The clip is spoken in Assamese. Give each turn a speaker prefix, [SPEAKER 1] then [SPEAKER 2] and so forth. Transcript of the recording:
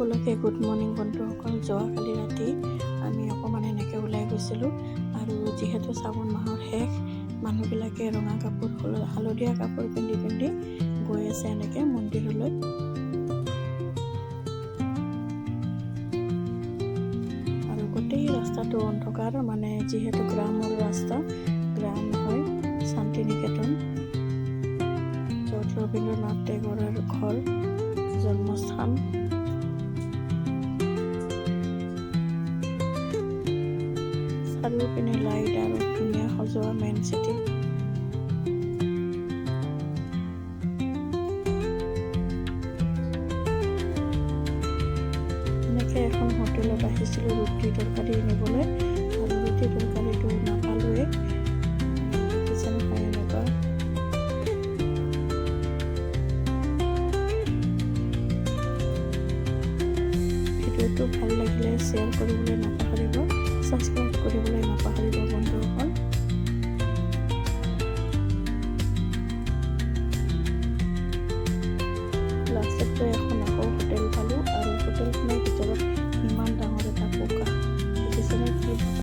[SPEAKER 1] সকলোকে গুড মৰ্ণিং বন্ধুসকল। যোৱাকালি ৰাতি আমি অকণমান এনেকৈ ওলাই গৈছিলোঁ আৰু যিহেতু শ্ৰাবণ মাহৰ শেষ, মানুহবিলাকে ৰঙা কাপোৰ হালধীয়া কাপোৰ পিন্ধি গৈ আছে এনেকৈ মন্দিৰলৈ। আৰু গোটেই ৰাস্তাটো অন্ধকাৰ, মানে যিহেতু গ্ৰামৰ ৰাস্তা, গ্ৰাম হয় শান্তি নিকেতন, য'ত ৰবীন্দ্ৰনাথ টেগৰৰ ঘৰ, জন্মস্থান। চাৰিওপিনে লাইট আৰু ধুনীয়া সজোৱা মেইন চিটি। এনেকৈ এখন হোটেলত আহিছিলোঁ ৰুটি তৰকাৰী নিবলৈ, আৰু ৰুটি তৰকাৰীটো নাপালোৱে, কিচেন খাই এনেকুৱা। ভিডিঅ'টো ভাল লাগিলে শ্বেয়াৰ কৰিবলৈ নাপাহৰিব।